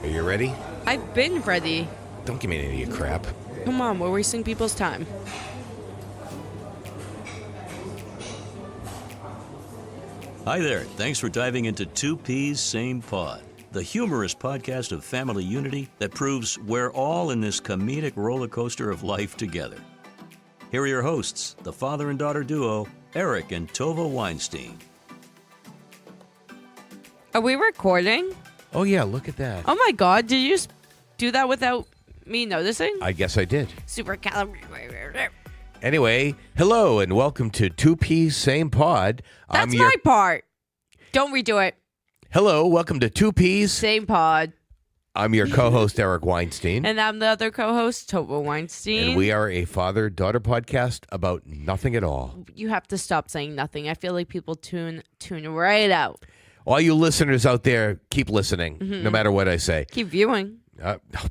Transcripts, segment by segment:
Are you ready? I've been ready. Don't give me any of your crap. Come on, we're wasting people's time. Hi there. Thanks for diving into Two Peas, Same Pod, the humorous podcast of family unity that proves we're all in this comedic roller coaster of life together. Here are your hosts, the father and daughter duo, Eric and Tovah Weinstein. Are we recording? Oh, yeah, look at that. Oh my God, did you just do that without me noticing? I guess I did. Super Anyway, hello and welcome to Two Peas, Same Pod. That's my part. Don't redo it. Hello, welcome to Two Peas. Same pod. I'm your co-host, Eric Weinstein. And I'm the other co-host, Tovah Weinstein. And we are a father-daughter podcast about nothing at all. You have to stop saying nothing. I feel like people tune right out. All you listeners out there, keep listening, no matter what I say. Keep viewing.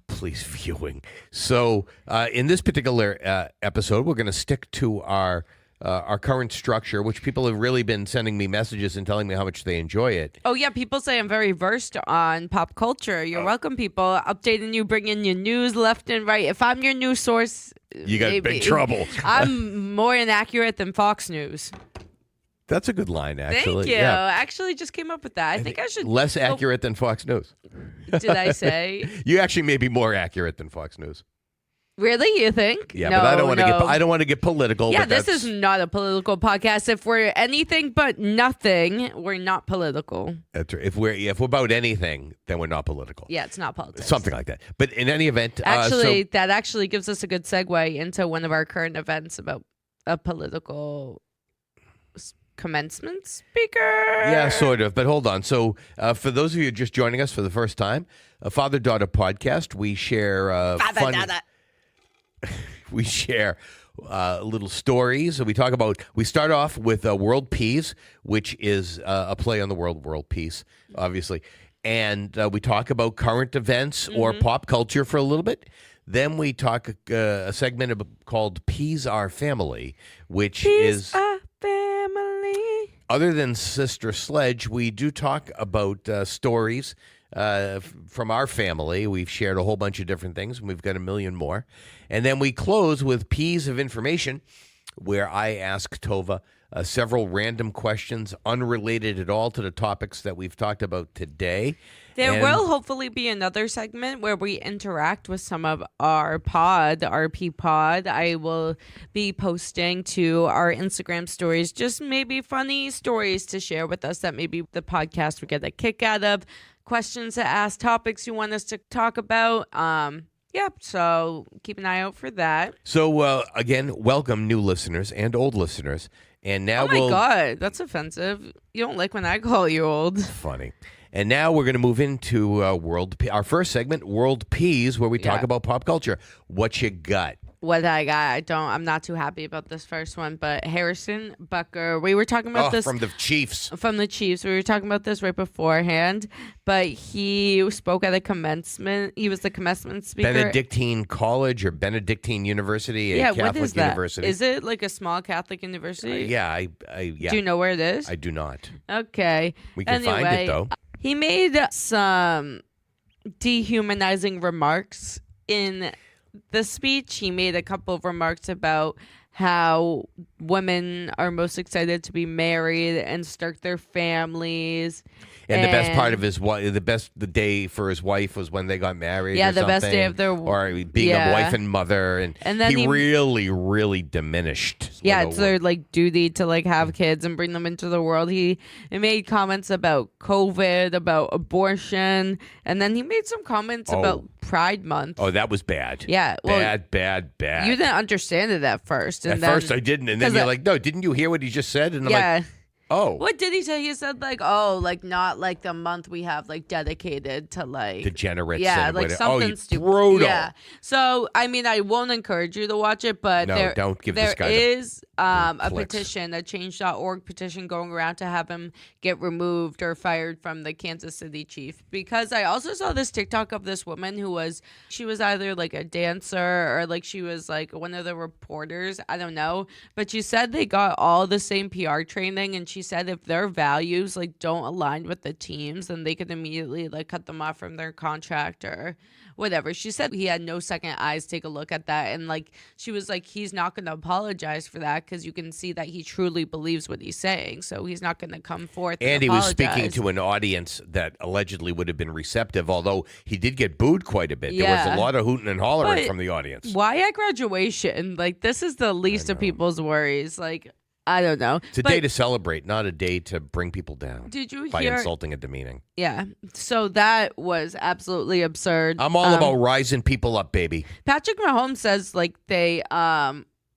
Please, viewing. So in this particular episode, we're going to stick to our current structure, which people have really been sending me messages and telling me how much they enjoy it. Oh, yeah. People say I'm very versed on pop culture. You're welcome, people. Updating you, bringing you news left and right. If I'm your news source, you got big trouble. I'm more inaccurate than Fox News. That's a good line, actually. Thank you. Yeah. Actually, just came up with that. I think I should. Less accurate than Fox News. Did I say? You actually may be more accurate than Fox News. Really? You think? Yeah, no, but I don't want to no. get. I don't want to get political. Yeah, but this is not a political podcast. If we're anything but nothing, we're not political. That's right. If we're about anything, then we're not political. Yeah, it's not politics. Something like that. But in any event, actually, that actually gives us a good segue into one of our current events about a political commencement speaker. Yeah, sort of. But hold on. So for those of you just joining us for the first time, a father-daughter podcast, we share we share little stories. We talk about. We start off with World Peas, which is a play on the world peace, obviously, and we talk about current events or pop culture for a little bit. Then we talk a segment called Peas Are Family, which is family. Other than Sister Sledge, we do talk about stories from our family. We've shared a whole bunch of different things, and we've got a million more. And then we close with Peas of Information, where I ask Tovah several random questions unrelated at all to the topics that we've talked about today. There will hopefully be another segment where we interact with some of our pod, the RP pod. I will be posting to our Instagram stories just maybe funny stories to share with us that maybe the podcast would get a kick out of, questions to ask, topics you want us to talk about. So keep an eye out for that. So again, welcome new listeners and old listeners. And now God, that's offensive. You don't like when I call you old. Funny. And now we're going to move into our first segment, World Peas, where we talk about pop culture. What you got? What I got, I'm not too happy about this first one, but Harrison Butker, we were talking about this. From the Chiefs. From the Chiefs. We were talking about this right beforehand, but he spoke at a commencement. He was the commencement speaker. Benedictine College or Benedictine University, a Catholic what is that? university. Is it like a small Catholic university? Yeah. Do you know where it is? I do not. Okay. We can find it, though. He made some dehumanizing remarks in the speech. He made a couple of remarks about how women are most excited to be married and start their families. And the best part of the day for his wife was when they got married. Yeah, or the best day of their or being a wife and mother, and then he really, really diminished. Yeah, it's their duty to have kids and bring them into the world. He made comments about COVID, about abortion, and then he made some comments about Pride Month. Oh, that was bad. Yeah, bad. You didn't understand it at first. And first I didn't, and then you're like, no, didn't you hear what he just said? And I'm like, oh. What did he say? He said not the month we have dedicated to degenerates. Yeah, and something stupid. Brutal. Yeah. So I won't encourage you to watch it, but don't give this guy is a Flicks. petition, a change.org petition going around to have him get removed or fired from the Kansas City chief. Because I also saw this TikTok of this woman she was either like a dancer or like she was like one of the reporters. I don't know. But she said they got all the same PR training. And she said if their values like don't align with the teams, then they could immediately like cut them off from their contract or whatever. She said he had no second eyes take a look at that. And like she was like, he's not going to apologize for that because you can see that he truly believes what he's saying. So he's not going to come forth And he apologize. was speaking to an audience that allegedly would have been receptive, although he did get booed quite a bit. There was Yeah. a lot of hooting and hollering But from the audience. Why at graduation? Like this is the least of people's worries. Like I don't know. It's a day to celebrate, not a day to bring people down Did you by hear? insulting and demeaning. Yeah. So that was absolutely absurd. I'm all about rising people up, baby. Patrick Mahomes says like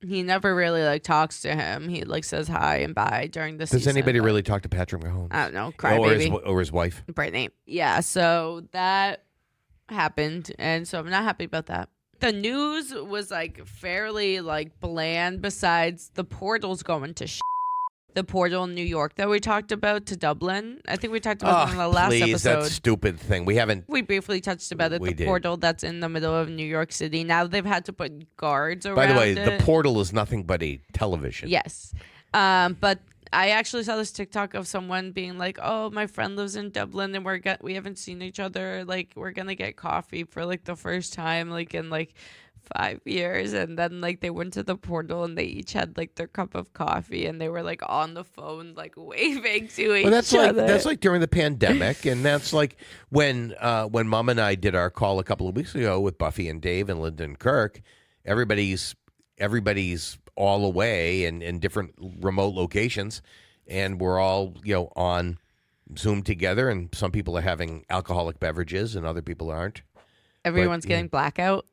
he never really like talks to him. He like says hi and bye during the season. Does anybody but really talk to Patrick Mahomes? I don't know. Or his wife? Brittany. Yeah. So that happened, and so I'm not happy about that. The news was like fairly like bland. Besides the portals going to the portal in New York that we talked about to Dublin. I think we talked about it in the last please, episode. that stupid thing. We haven't. We briefly touched about it. We The did. portal that's in the middle of New York City. Now they've had to put guards around By the way, it. the portal is nothing but a television. Yes. But I actually saw this TikTok of someone being like, "Oh, my friend lives in Dublin, and we haven't seen each other. Like, we're gonna get coffee for like the first time, like in like 5 years." And then like they went to the portal and they each had like their cup of coffee and they were like on the phone like waving to each Well, that's other. that's like during the pandemic, and that's like when Mom and I did our call a couple of weeks ago with Buffy and Dave and Linda and Kirk. Everybody's all away and in different remote locations, and we're all on Zoom together. And some people are having alcoholic beverages, and other people aren't. Everyone's getting blackout.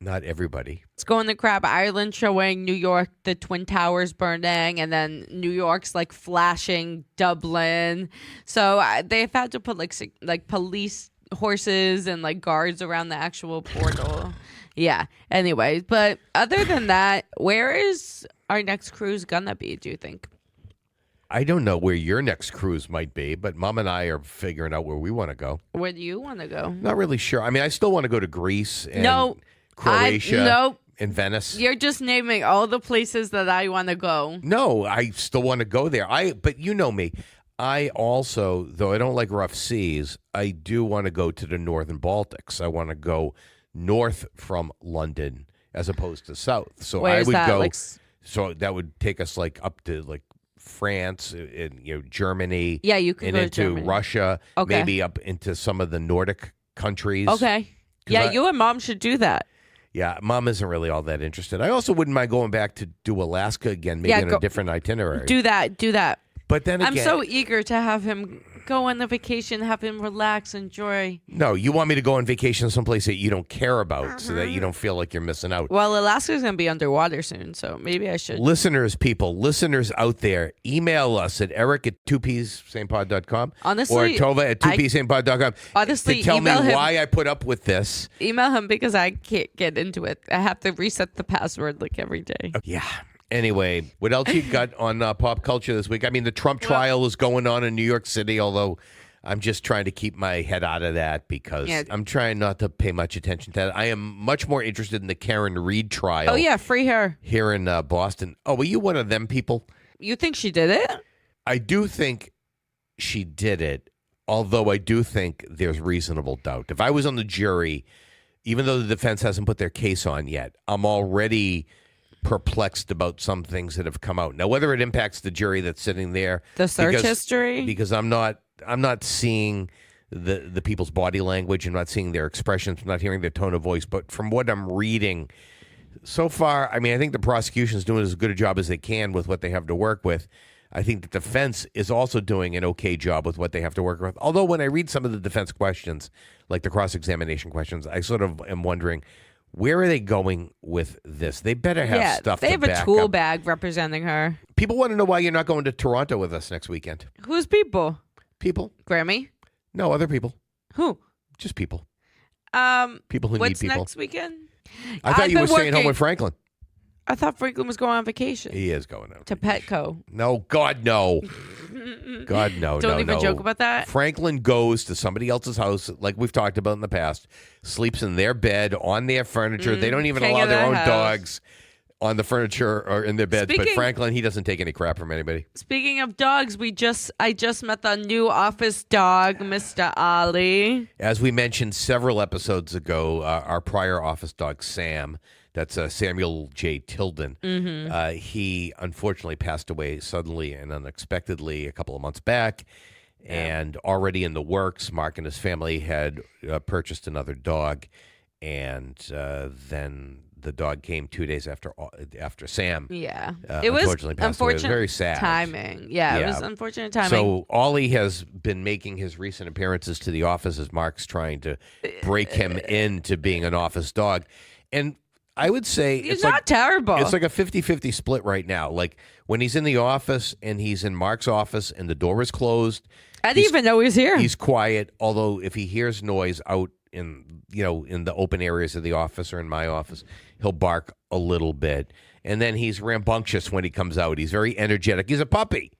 Not everybody. It's going to Crab Island, showing New York, the Twin Towers burning, and then New York's like flashing Dublin. So they've had to put like police horses and like guards around the actual portal. Yeah. Anyway, but other than that, where is our next cruise gonna be, do you think? I don't know where your next cruise might be, but Mom and I are figuring out where we want to go. Where do you want to go? Not really sure. I mean, I still want to go to Greece and No. Croatia Nope. and Venice. You're just naming all the places that I want to go. No, I still want to go there. But you know me. I also, though I don't like rough seas, I do want to go to the northern Baltics. I want to go north from London as opposed to south. So Where I is would that? go. Like, So that would take us like up to like France and Germany. yeah, you could and go to into Germany. Russia. Okay. Maybe up into some of the Nordic countries. Okay. Yeah, I- you and Mom should do that. Yeah, Mom isn't really all that interested. I also wouldn't mind going back to do Alaska again, maybe Yeah, on go- a different itinerary. Do that. But then again, I'm so eager to have him go on the vacation, have him relax, enjoy. no, you want me to go on vacation someplace that you don't care about so that you don't feel like you're missing out. Well, Alaska's going to be underwater soon, so maybe I should. Listeners out there, email us at eric@2psamepod.com Honestly, or Tovah at 2psamepod.com honestly, to tell me email him. why I put up with this. Email him because I can't get into it. I have to reset the password like every day. Yeah. Anyway, what else you got on pop culture this week? I mean, the Trump trial is going on in New York City, although I'm just trying to keep my head out of that because I'm trying not to pay much attention to that. I am much more interested in the Karen Reed trial. Oh, yeah, free her. Here in Boston. Oh, were you one of them people? You think she did it? I do think she did it, although I do think there's reasonable doubt. If I was on the jury, even though the defense hasn't put their case on yet, I'm already perplexed about some things that have come out. Now, whether it impacts the jury that's sitting there, The search history? because I'm not seeing the people's body language. I'm not seeing their expressions. I'm not hearing their tone of voice. But from what I'm reading so far, I mean, I think the prosecution's doing as good a job as they can with what they have to work with. I think the defense is also doing an okay job with what they have to work with. Although when I read some of the defense questions, like the cross-examination questions, I sort of am wondering, where are they going with this? They better have stuff they to have a back tool up. bag representing her. People want to know why you're not going to Toronto with us next weekend. Who's people? People? Grammy? No, other people. Who? Just people. People who need What's people. next weekend? I thought I've you were been staying home working. with Franklin. I thought Franklin was going on vacation. He is going out to Petco. No, God, no. God, no. Don't no, even no. joke about that. Franklin goes to somebody else's house, like we've talked about in the past, sleeps in their bed, on their furniture. They don't even king allow of their the own house. dogs on the furniture or in their beds. But Speaking- Franklin, he doesn't take any crap from anybody. Speaking of dogs, I just met the new office dog, Mr. Oliie. As we mentioned several episodes ago, our prior office dog, Sam, that's Samuel J. Tilden, he unfortunately passed away suddenly and unexpectedly a couple of months back. And already in the works, Mark and his family had purchased another dog. And then the dog came 2 days after Sam. Yeah. It was unfortunately passed away. It was unfortunate very sad. timing. Yeah, it was unfortunate timing. So Ollie has been making his recent appearances to the office as Mark's trying to break him into being an office dog. And I would say He's not terrible. It's like a 50-50 split right now. Like when he's in the office and he's in Mark's office and the door is closed. I didn't even know he was here. He's quiet, although if he hears noise out in the open areas of the office or in my office, he'll bark a little bit. And then he's rambunctious when he comes out. He's very energetic. He's a puppy.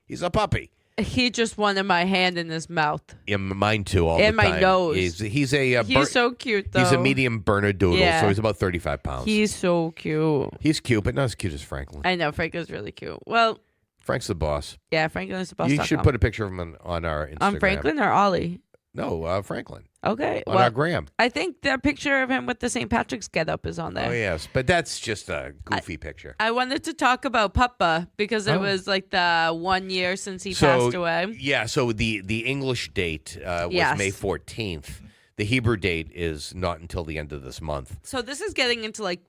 He just wanted my hand in his mouth. In mine too, all and the time. my nose. He's so cute, though. He's a medium Bernedoodle, Yeah. so he's about 35 pounds. He's so cute. He's cute, but not as cute as Franklin. I know, Franklin's really cute. Well, Frank's the boss. yeah, Franklin is the boss. You should put a picture of him on our Instagram. On Franklin or Ollie? No, Franklin. Okay. On our gram. I think the picture of him with the St. Patrick's getup is on there. Oh, yes. But that's just a goofy picture. I wanted to talk about Papa because it was like the 1 year since he passed away. Yeah, so the English date was Yes. May 14th. The Hebrew date is not until the end of this month. So this is getting into like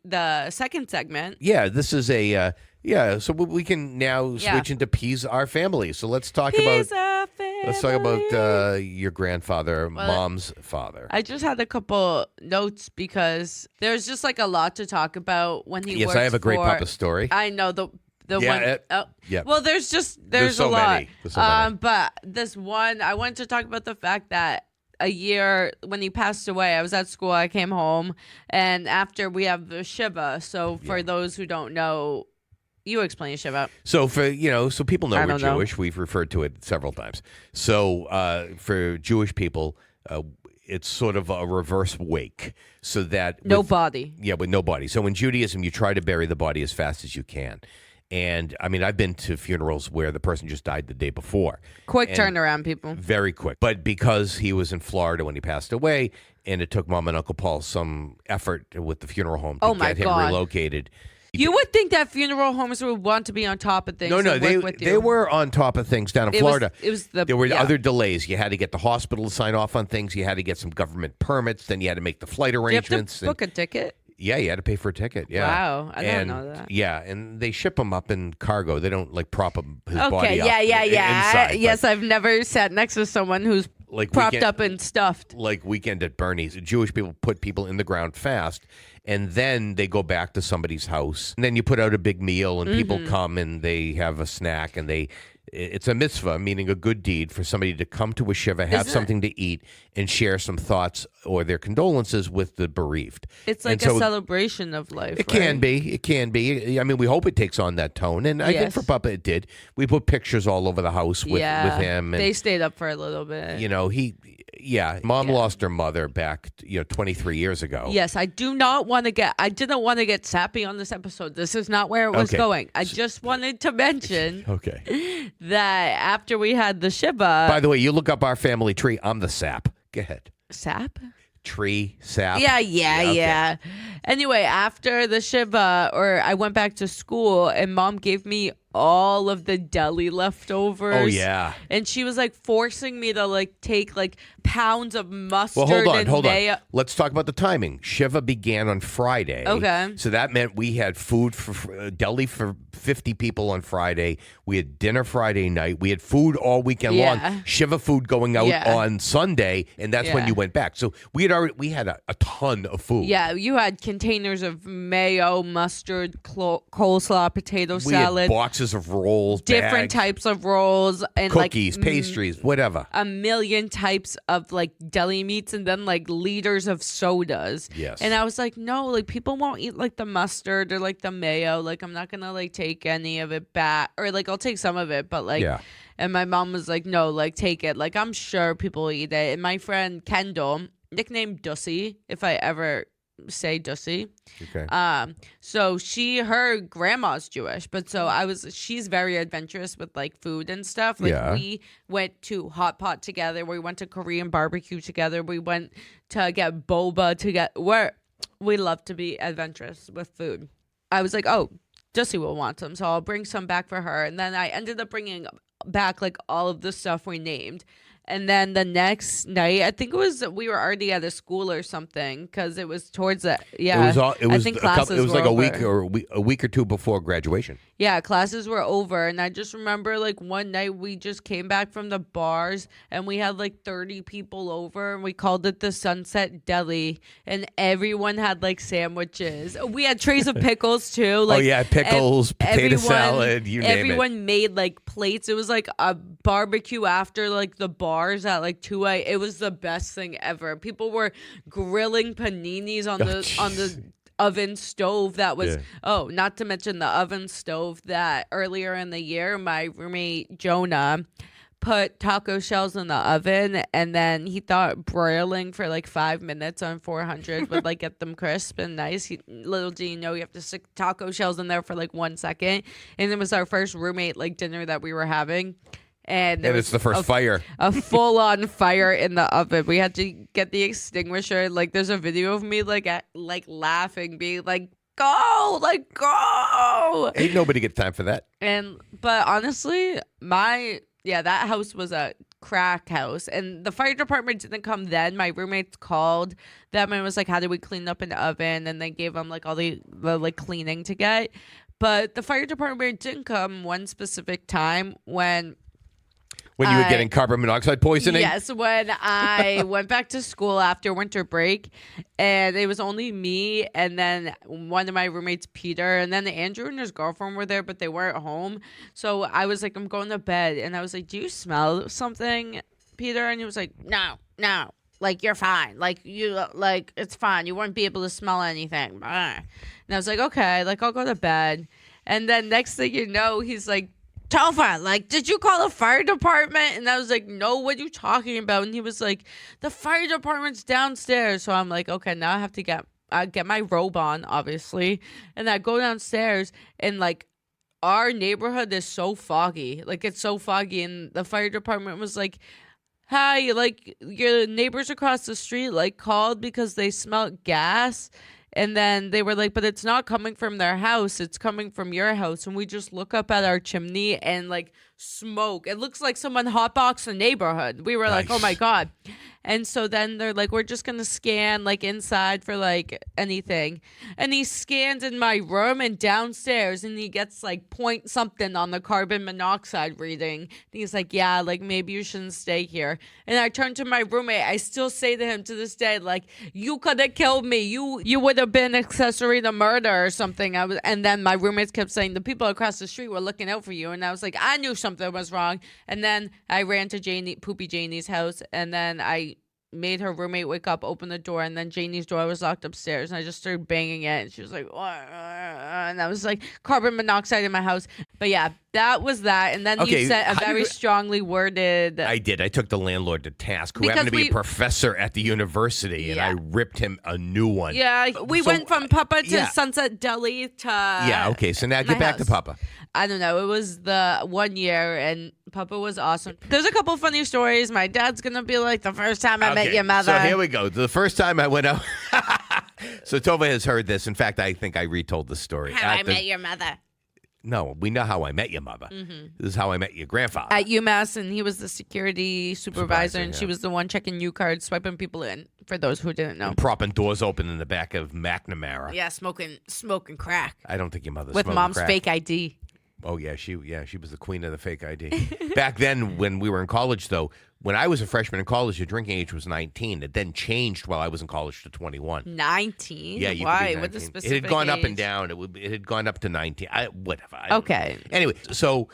the second segment. Yeah, this is so we can now switch into Peas Our Family. So let's talk He's about a family. Let's talk about your grandfather, Mom's father. I just had a couple notes because there's just like a lot to talk about when he Yes, works I have a great for, Papa story. I know the Yeah, one. yeah. Well, there's so a lot. many. There's so many. But this one, I wanted to talk about the fact that a year when he passed away, I was at school. I came home, and after we have the shiva. So for those who don't know. You explain Shiva. So so people know we're know. Jewish. We've referred to it several times. So for Jewish people, it's sort of a reverse wake, so that No body. Yeah, with no body. So in Judaism, you try to bury the body as fast as you can. And I mean, I've been to funerals where the person just died the day before. Quick turnaround, people. Very quick. But because he was in Florida when he passed away, and it took Mom and Uncle Paul some effort with the funeral home to get him relocated. You would think that funeral homes would want to be on top of things. No, and work with you. they were on top of things down in Florida. There were yeah. other delays. You had to get the hospital to sign off on things. You had to get some government permits. Then you had to make the flight arrangements. You have to book a ticket? Yeah, you had to pay for a ticket. Yeah. Wow, I didn't know that. Yeah, and they ship him up in cargo. They don't like prop him his body Okay, up yeah. inside. Yes, I've never sat next to someone who's like propped up and stuffed. Like Weekend at Bernie's. Jewish people put people in the ground fast, and then they go back to somebody's house. And then you put out a big meal, and people come and they have a snack, and it's a mitzvah, meaning a good deed, for somebody to come to a shiva, have something to eat, and share some thoughts or their condolences with the bereaved. It's like a celebration of life. It can be. It can be. I mean, we hope it takes on that tone, and I think for Papa it did. We put pictures all over the house with him. And, they stayed up for a little bit. Mom lost her mother back, 23 years ago. Yes, I didn't want to get sappy on this episode. This is not where it was going. I just wanted to mention that after we had the shiva. By the way, you look up our family tree. I'm the sap. Go ahead. Sap? Tree, sap. Yeah. Anyway, after the shiva, I went back to school, and Mom gave me all of the deli leftovers. Oh, yeah. And she was like forcing me to like take like pounds of mustard. Well, hold on. Let's talk about the timing. Shiva began on Friday. Okay. So that meant we had food for deli for 50 people on Friday. We had dinner Friday night. We had food all weekend long. Shiva food going out on Sunday, and that's when you went back. So we had a ton of food. Yeah, you had containers of mayo, mustard, coleslaw, potato salad. We had boxes choices of rolls, different bags, types of rolls, and cookies, like pastries, whatever. a million types of like deli meats, and then like liters of sodas. Yes. And I was like, no, like people won't eat like the mustard or like the mayo. Like I'm not gonna like take any of it back, or like I'll take some of it, but like. Yeah. And my mom was like, no, like take it. Like I'm sure people will eat it. And my friend Kendall, nicknamed Dussy, if I ever say Dussy. Okay. So her grandma's Jewish, but she's very adventurous with like food and stuff. Like we went to Hot Pot together. We went to Korean barbecue together. We went to get boba we love to be adventurous with food. I was like, oh, Dussy will want some, so I'll bring some back for her. And then I ended up bringing back like all of the stuff we named. And then the next night, I think we were already at a school or something, because it was towards the I think classes were like over. a week or two before graduation. Yeah, classes were over, and I just remember like one night we just came back from the bars and we had like 30 people over, and we called it the Sunset Deli, and everyone had like sandwiches. We had trays of pickles too. Like, pickles, potato salad, you name it. Everyone made like plates. It was like a barbecue after like the bars at like 2 a.m. It was the best thing ever. People were grilling paninis on the oven stove that was not to mention the oven stove that earlier in the year my roommate Jonah put taco shells in the oven, and then he thought broiling for like 5 minutes on 400 would like get them crisp and nice. Little did you know you have to stick taco shells in there for like 1 second. And it was our first roommate like dinner that we were having. And it's the first fire. A full-on fire in the oven. We had to get the extinguisher. Like, there's a video of me, like laughing, being like, go! Like, go! Ain't nobody get time for that. But honestly, that house was a crack house. And the fire department didn't come then. My roommates called them and was like, how do we clean up an oven? And they gave them, like, all the like, cleaning to get. But the fire department didn't come one specific time when you were getting carbon monoxide poisoning? Yes, when I went back to school after winter break, and it was only me and then one of my roommates, Peter, and then Andrew and his girlfriend were there, but they weren't home. So I was like, I'm going to bed. And I was like, do you smell something, Peter? And he was like, no. Like, you're fine. Like, it's fine. You won't be able to smell anything. And I was like, okay, like, I'll go to bed. And then next thing you know, he's like, Tovah, like, did you call the fire department? And I was like, no, what are you talking about? And he was like, the fire department's downstairs. So I'm like, okay, now I have to get my robe on, obviously. And I go downstairs, and like, our neighborhood is so foggy. Like, it's so foggy. And the fire department was like, hi, like, your neighbors across the street, like, called because they smelled gas. And then they were like, but it's not coming from their house. It's coming from your house. And we just look up at our chimney and like smoke. It looks like someone hotboxed the neighborhood. We were like, oh my God. And so then they're like, we're just going to scan like inside for like anything. And he scans in my room and downstairs, and he gets like point something on the carbon monoxide reading. And he's like, yeah, like maybe you shouldn't stay here. And I turn to my roommate. I still say to him to this day, like, you could have killed me. You would have been accessory to murder or something. And then my roommates kept saying the people across the street were looking out for you. And I was like, I knew something was wrong. And then I ran to Poopy Janie's house, and then I made her roommate wake up, open the door, and then Janie's door was locked upstairs, and I just started banging it, and she was like, what? And I was like, carbon monoxide in my house. But yeah, that was that. And then you said a very strongly worded. I did. I took the landlord to task, who happened to be a professor at the university, and I ripped him a new one. Yeah, we went from Papa to Sunset Deli to. Yeah, okay. So now get back to Papa. I don't know. It was the 1 year, and Papa was awesome. There's a couple funny stories. My dad's going to be like, the first time I met your mother. So here we go. The first time I went out. So Tovah has heard this. In fact, I think I retold the story. How I met your mother. No, we know how I met your mother. Mm-hmm. This is how I met your grandfather. At UMass, and he was the security supervisor, and she was the one checking U cards, swiping people in, for those who didn't know. And propping doors open in the back of McNamara. Yeah, smoking crack. I don't think your mother with smoked mom's crack. fake ID. Oh yeah, she was the queen of the fake ID. Back then, when we were in college, though, when I was a freshman in college, the drinking age was 19. It then changed while I was in college to 21. 19? Yeah, you Why? could be 19. With the specific It had gone up and age? down. It had gone up to 19. Whatever. I don't Okay. know. Anyway, so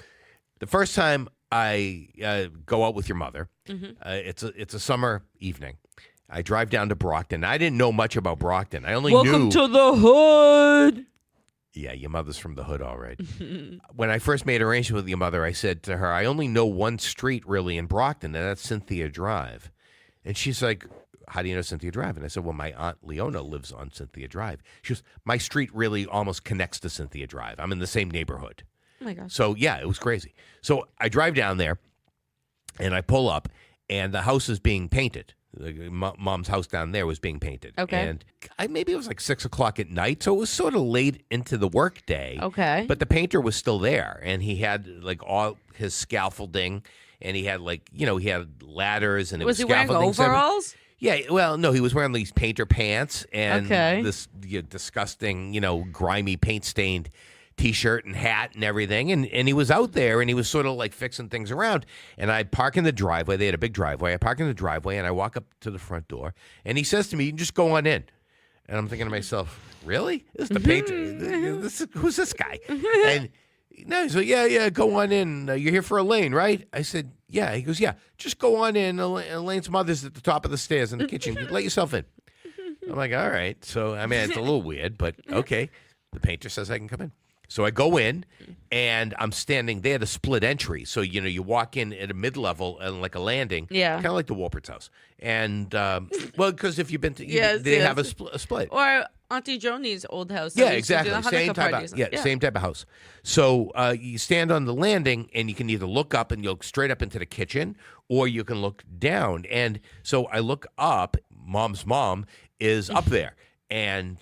the first time I go out with your mother, it's a summer evening. I drive down to Brockton. I didn't know much about Brockton. I only Welcome knew. to the hood. Yeah, your mother's from the hood, all right. When I first made arrangements with your mother, I said to her, I only know one street really in Brockton, and that's Cynthia Drive. And she's like, how do you know Cynthia Drive? And I said, well, my Aunt Leona lives on Cynthia Drive. She goes, my street really almost connects to Cynthia Drive. I'm in the same neighborhood. Oh, my gosh. So, yeah, it was crazy. So I drive down there, and I pull up, and the house is being painted. Mom's house down there was being painted. Okay. And maybe it was like 6 o'clock at night, so it was sort of late into the work day. Okay. But the painter was still there, and he had like all his scaffolding, and he had he had ladders, and it was he wearing scaffolding. overalls? Yeah, well, no, he was wearing these painter pants and Okay. this disgusting, grimy paint-stained T-shirt and hat and everything, and he was out there, and he was sort of like fixing things around, and I park in the driveway. They had a big driveway. I park in the driveway, and I walk up to the front door, and he says to me, you can just go on in. And I'm thinking to myself, really? This is the painter? Who's this guy? And no, he's like, yeah, go on in. You're here for Elayne, right? I said, yeah. He goes, yeah, just go on in. Elaine's mother's at the top of the stairs in the kitchen. Let yourself in. I'm like, all right. So, I mean, it's a little weird, but okay. The painter says I can come in. So I go in, and I'm standing there, the split entry. So, you walk in at a mid-level and like a landing. Yeah. Kind of like the Wolpert's house. And, well, because if you've been to, Yes, they yes. have a split. Or Auntie Joni's old house. Yeah, exactly. Same type of house. So you stand on the landing, and you can either look up and you look straight up into the kitchen, or you can look down. And so I look up. Mom's mom is up there, and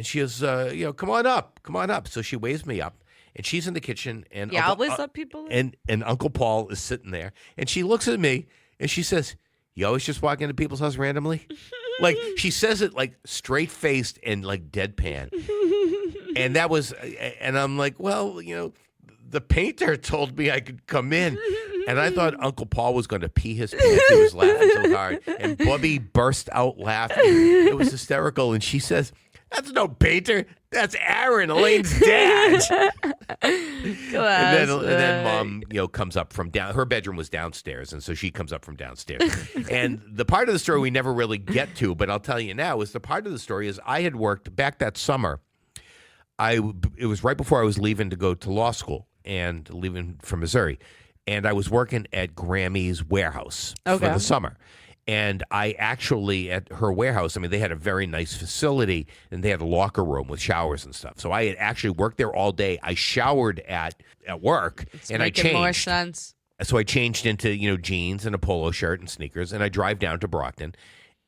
she goes, come on up. So she waves me up, and she's in the kitchen, and Yeah, always let people in. And Uncle Paul is sitting there, and she looks at me, and she says, you always just walk into people's house randomly? Like, she says it like straight-faced and like deadpan. And that was, and I'm like, well, the painter told me I could come in. And I thought Uncle Paul was going to pee his pants. He was laughing so hard. And Bubby burst out laughing. It was hysterical. And she says, that's no painter. That's Aaron, Elaine's dad. And then Mom, comes up from down. Her bedroom was downstairs, and so she comes up from downstairs. And the part of the story we never really get to, but I'll tell you now, is the part of the story is I had worked back that summer. It was right before I was leaving to go to law school and leaving for Missouri, and I was working at Grammy's warehouse for the summer. And I actually, at her warehouse, they had a very nice facility, and they had a locker room with showers and stuff. So I had actually worked there all day. I showered at work, and I changed. More sense. So I changed into, jeans and a polo shirt and sneakers, and I drive down to Brockton.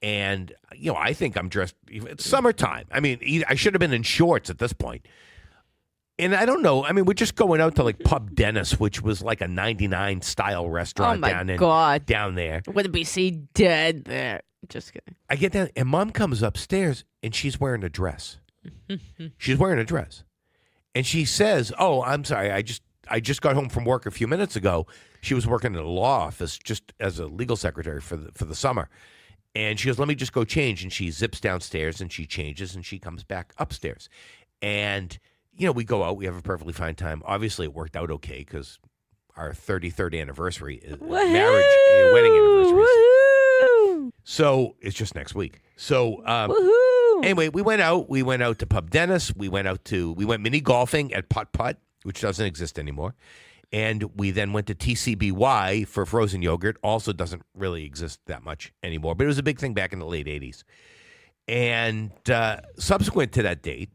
And, I think I'm dressed, it's summertime. I should have been in shorts at this point. And I don't know. We're just going out to like Pub Dennis, which was like a 99 style restaurant down there. Wouldn't be seen dead there. Just kidding. I get down, and Mom comes upstairs, and she's wearing a dress. She's wearing a dress. And she says, oh, I'm sorry. I just got home from work a few minutes ago. She was working in a law office just as a legal secretary for the summer. And she goes, let me just go change. And she zips downstairs, and she changes, and she comes back upstairs. And we go out. We have a perfectly fine time. Obviously, it worked out okay because our 33rd anniversary, wedding anniversary. So it's just next week. So anyway, we went out. We went out to Pub Dennis. We went mini golfing at Putt Putt, which doesn't exist anymore. And we then went to TCBY for frozen yogurt. Also doesn't really exist that much anymore. But it was a big thing back in the late 80s. And subsequent to that date,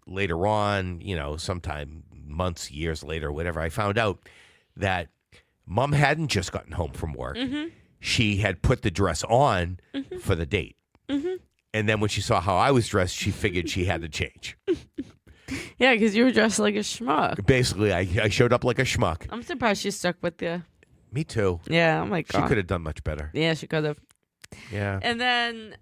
later on, sometime months, years later, whatever, I found out that Mom hadn't just gotten home from work. Mm-hmm. She had put the dress on for the date. Mm-hmm. And then when she saw how I was dressed, she figured she had to change. Yeah, because you were dressed like a schmuck. Basically, I showed up like a schmuck. I'm surprised she stuck with you. Me too. Yeah, oh my God. She could have done much better. Yeah, she could have. Yeah. And then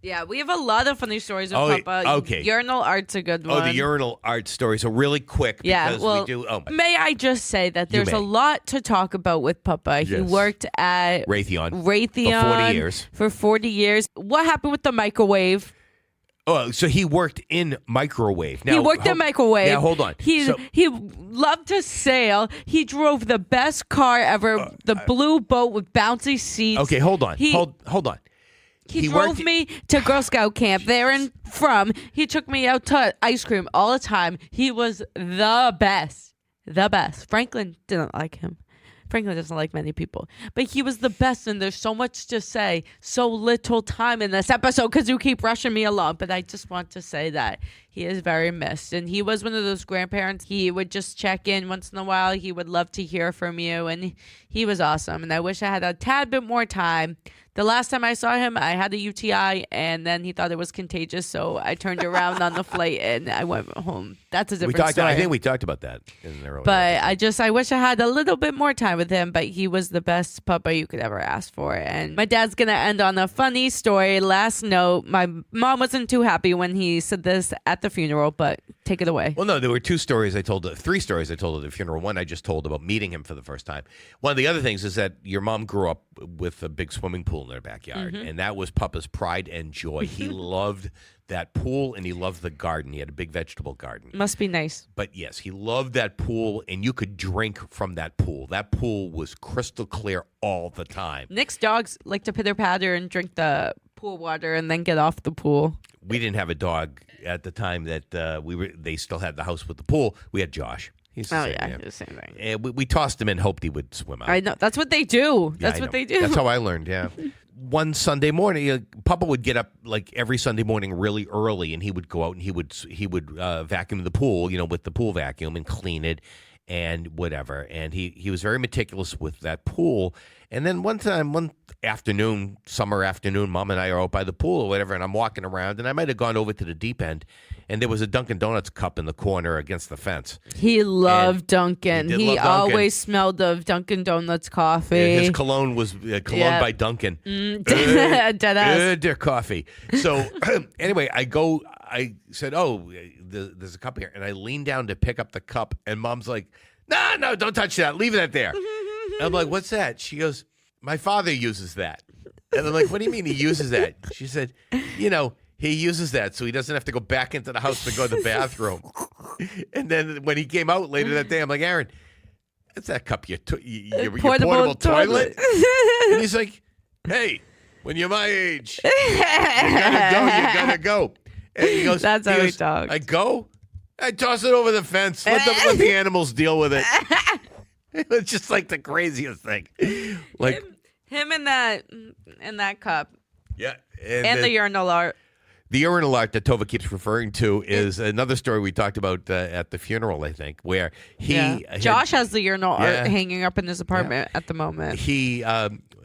Yeah, we have a lot of funny stories with Oh, Papa. okay. Urinal Art's a good one. Oh, the Urinal Art story. So really quick because we do. Oh, may I just say that there's may. a lot to talk about with Papa. He Yes. worked at Raytheon. Raytheon For 40 years. For 40 years. What happened with the microwave? Oh, so he worked in microwave. Now, He worked in microwave. Now, hold on. He loved to sail. He drove the best car ever, the blue boat with bouncy seats. Okay, hold on. Hold on. He drove me to Girl Scout camp there and from. He took me out to ice cream all the time. He was the best. The best. Franklin didn't like him. Franklin doesn't like many people. But he was the best, and there's so much to say. So little time in this episode because you keep rushing me along. But I just want to say that he is very missed. And he was one of those grandparents. He would just check in once in a while. He would love to hear from you. And he was awesome. And I wish I had a tad bit more time. The last time I saw him, I had a UTI, and then he thought it was contagious, so I turned around on the flight and I went home. That's a different story. I think we talked about that in the earlier. But I wish I had a little bit more time with him, but he was the best papa you could ever ask for. And my dad's going to end on a funny story. Last note, my mom wasn't too happy when he said this at the funeral, but take it away. Well, no, there were three stories I told at the funeral. One I just told about meeting him for the first time. One of the other things is that your mom grew up with a big swimming pool in their backyard, and that was Papa's pride and joy. He loved that pool, and he loved the garden. He had a big vegetable garden. Must be nice. But yes, he loved that pool, and you could drink from that pool. That pool was crystal clear all the time. Nick's dogs like to pitter-patter and drink the pool water and then get off the pool. We didn't have a dog at the time that they still had the house with the pool. We had Josh. He's the same, the same thing. And we tossed him and hoped he would swim out. I know. That's what they do. Yeah, That's what they do. That's how I learned, yeah. One Sunday morning, Papa would get up like every Sunday morning really early, and he would go out and he would vacuum the pool, with the pool vacuum and clean it and whatever. And he was very meticulous with that pool. And then one afternoon, summer afternoon, Mom and I are out by the pool or whatever, and I'm walking around, and I might have gone over to the deep end, and there was a Dunkin' Donuts cup in the corner against the fence. He loved Dunkin'. He He love Dunkin'. always smelled of Dunkin' Donuts coffee. His cologne was cologne by Dunkin'. Deadass. Their coffee. So anyway, I said, oh, there's a cup here. And I leaned down to pick up the cup, and Mom's like, no, don't touch that. Leave that there. And I'm like, what's that? She goes, my father uses that. And I'm like, what do you mean he uses that? She said, he uses that so he doesn't have to go back into the house to go to the bathroom. And then when he came out later that day, I'm like, Aaron, that's that cup, your portable toilet. And he's like, hey, when you're my age, you gotta go. And he goes, That's how we talk. I go, I toss it over the fence. Let the animals deal with it. It's just like the craziest thing. Like him in that cup. Yeah. And the Urinal Art. The Urinal Art that Tovah keeps referring to is another story we talked about at the funeral, I think, where Josh has the Urinal Art hanging up in his apartment at the moment.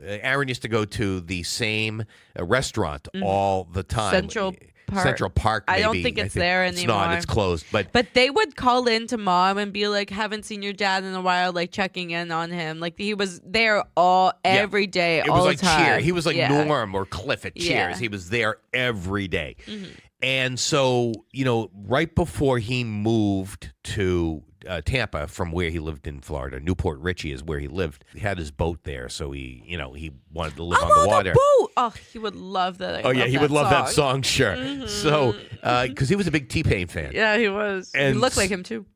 Aaron used to go to the same restaurant all the time. Central Park, maybe. I don't think it's there anymore. It's not. It's closed. But they would call in to Mom and be like, haven't seen your dad in a while, like checking in on him. Like he was there every day, it all was like the time. Cheers. He was like Norm or Cliff at Cheers. Yeah. He was there every day. And so, right before he moved to Tampa from where he lived in Florida, Newport Richie is where he lived. He had his boat there, so he wanted to live on the water. Boat. Oh, he would love that. He would love that song, sure. So, because he was a big T-Pain fan. Yeah, he was. And he looked like him too.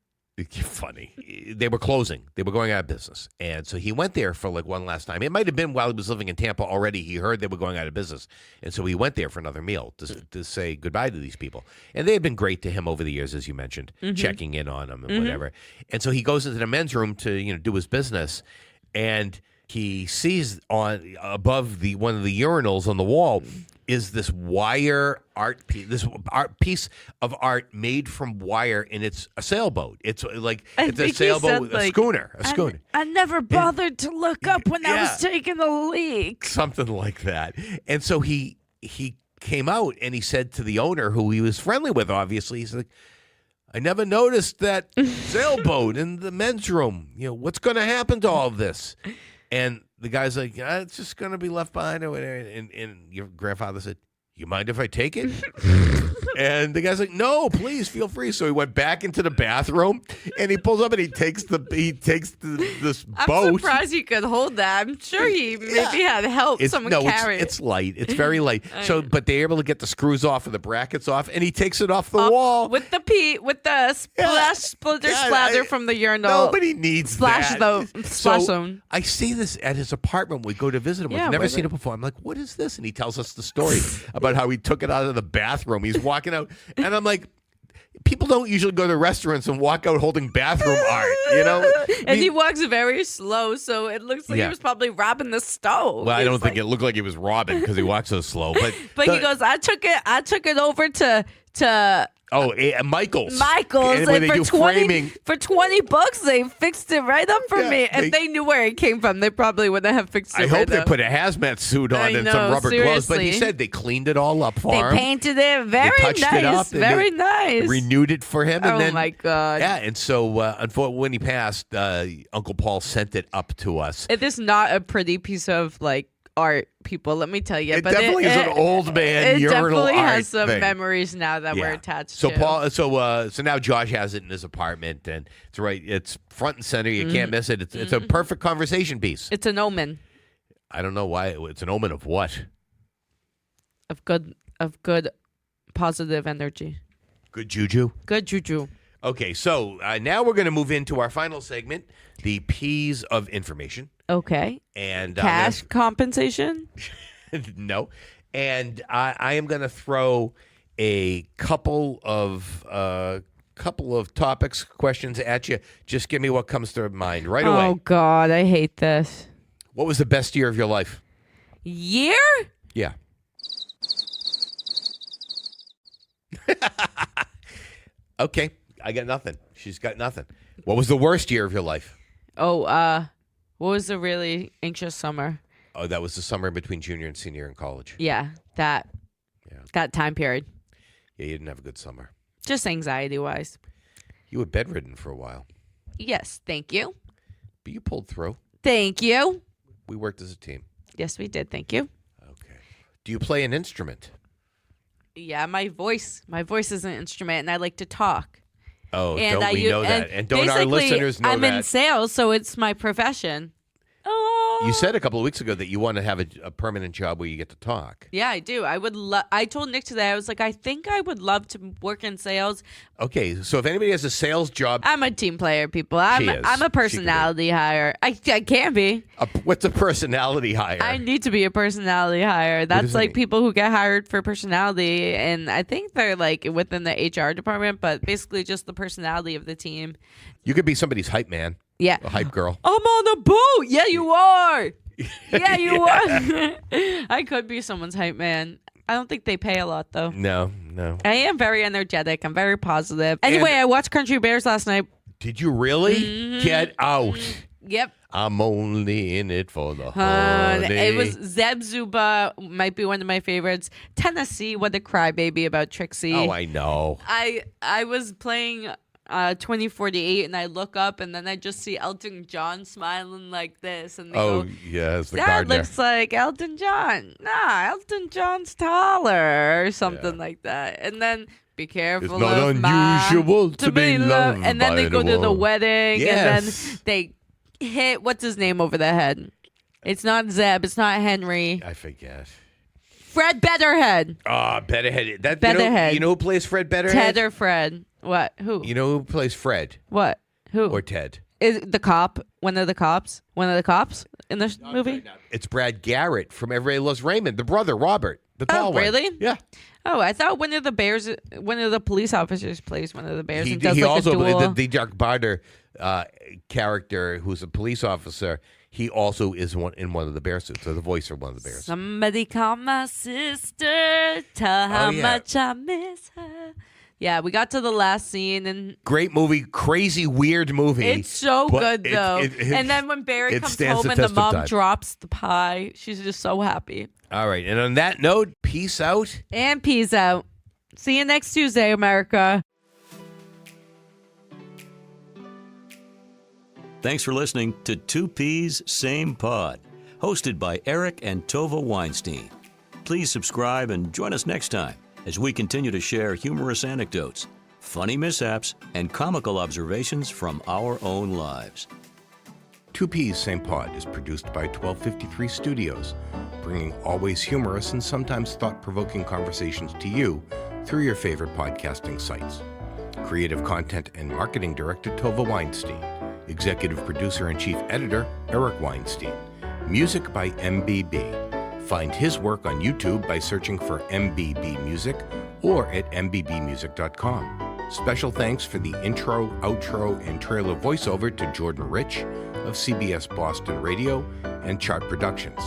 Funny. They were closing. They were going out of business. And so he went there for like one last time. It might have been while he was living in Tampa already. He heard they were going out of business. And so he went there for another meal to say goodbye to these people. And they had been great to him over the years, as you mentioned, checking in on him and whatever. And so he goes into the men's room to, do his business. And he sees above one of the urinals on the wall is this wire art piece, piece of art made from wire, and it's a sailboat. It's a sailboat, a schooner. I never bothered to look up when I was taking a leak. Something like that. And so he came out and he said to the owner, who he was friendly with, obviously, he's like, I never noticed that sailboat in the men's room. What's going to happen to all of this? And the guy's like, it's just going to be left behind. And your grandfather said, you mind if I take it? And the guy's like, no, please, feel free. So he went back into the bathroom, and he pulls up and he takes this boat. I'm surprised he could hold that. I'm sure he maybe had help. Someone carry it. It's light. It's very light. So, but they're able to get the screws off and the brackets off, and he takes it off the wall with the splatter from the urinal. Nobody needs splash that. Splash zone. I see this at his apartment. We go to visit him. Yeah, We've never seen it before. I'm like, what is this? And he tells us the story about how he took it out of the bathroom. He's walking out, and I'm like, people don't usually go to restaurants and walk out holding bathroom art, you know? And he walks very slow, so it looks like he was probably robbing the stove. Well, I don't think it looked like he was robbing because he walks so slow. But he goes, I took it over to Michael's. And for $20, they fixed it right up for me. If they knew where it came from, they probably wouldn't have fixed it. I hope they put a hazmat suit on and some rubber gloves. But he said they cleaned it all up for him. They painted it very nice. Very nice. Renewed it for him. And my God. Yeah, and so unfortunately, when he passed, Uncle Paul sent it up to us. It is not a pretty piece of art, people, let me tell you. It definitely is an old man urinal art. It definitely has some thing. memories now that we're attached so to. Paul, so now Josh has it in his apartment, and it's right. It's front and center. You can't miss it. It's a perfect conversation piece. It's an omen. I don't know why. It's an omen of what? Of good, positive energy. Good juju. Good juju. Okay, so now we're going to move into our final segment, the P's of information. Okay. And cash compensation? No. And I am going to throw a couple of topics, questions at you. Just give me what comes to mind right away. Oh, God, I hate this. What was the best year of your life? Year? Yeah. Okay. I got nothing. She's got nothing. What was the worst year of your life? Oh, what was the really anxious summer? Oh, that was the summer between junior and senior in college. Yeah, that time period. Yeah, you didn't have a good summer. Just anxiety-wise. You were bedridden for a while. Yes, thank you. But you pulled through. Thank you. We worked as a team. Yes, we did. Thank you. Okay. Do you play an instrument? Yeah, my voice is an instrument, and I like to talk. Oh, and don't we know that? And don't our listeners know that? I'm in sales, so it's my profession. Oh. You said a couple of weeks ago that you want to have a permanent job where you get to talk. Yeah, I do. I told Nick today, I was like, I think I would love to work in sales. Okay, so if anybody has a sales job... I'm a team player, people. I'm a personality hire. I can be. What's a personality hire? I need to be a personality hire. That's like people who get hired for personality, and I think they're like within the HR department, but basically just the personality of the team. You could be somebody's hype man. Yeah. A hype girl. I'm on a boat. Yeah, you are. Yeah, you are. I could be someone's hype man. I don't think they pay a lot, though. No. I am very energetic. I'm very positive. Anyway, I watched Country Bears last night. Did you really? Mm-hmm. Get out. Yep. I'm only in it for the honey. It was Zeb Zuba, might be one of my favorites. Tennessee, what a crybaby about Trixie. Oh, I know. I was playing 2048, and I look up, and then I just see Elton John smiling like this, and they go, yes, the that gardener. looks like Elton John. Nah, Elton John's taller, or something like that. And then be careful. It's not unusual to be loved. And then they go to the wedding, and then Yes. they hit what's his name over the head. It's not Zeb. It's not Henry. I forget. Fred Betterhead. Betterhead. Betterhead. You know who plays Fred Betterhead? Ted or Fred? What? Who? You know who plays Fred? What? Who? Or Ted? Is the cop? One of the cops? One of the cops in the movie? It's Brad Garrett from Everybody Loves Raymond, the brother, Robert, the tall one. Really? Yeah. Oh, I thought one of the police officers plays one of the bears. He and does like also, a duel. the Jack Barter character, who's a police officer, he also is in one of the bear suits, or the voice of one of the bears. Somebody call my sister, tell her how much I miss her. Yeah, we got to the last scene, and great movie, crazy, weird movie. it's so good, though. And then when Barry comes stands home the and the test of mom time. drops the pie, she's just so happy. All right, and on that note, peace out. And peace out. See you next Tuesday, America. Thanks for listening to Two Peas, Same Pod, hosted by Eric and Tovah Weinstein. Please subscribe and join us next time as we continue to share humorous anecdotes, funny mishaps, and comical observations from our own lives. Two Peas, Same Pod is produced by 1253 Studios, bringing always humorous and sometimes thought-provoking conversations to you through your favorite podcasting sites. Creative Content and Marketing Director, Tovah Weinstein. Executive Producer and Chief Editor, Eric Weinstein. Music by MBB. Find his work on YouTube by searching for MBB Music or at mbbmusic.com. Special thanks for the intro, outro, and trailer voiceover to Jordan Rich of CBS Boston Radio and Chart Productions,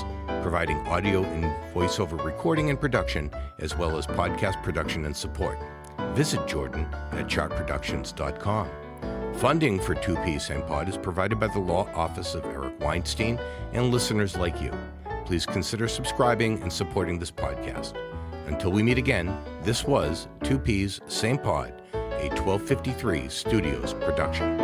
providing audio and voiceover recording and production, as well as podcast production and support. Visit Jordan at chartproductions.com. Funding for Two Peas Same Pod is provided by the Law Office of Eric Weinstein and listeners like you. Please consider subscribing and supporting this podcast. Until we meet again, this was Two Peas Same Pod, a 1253 Studios production.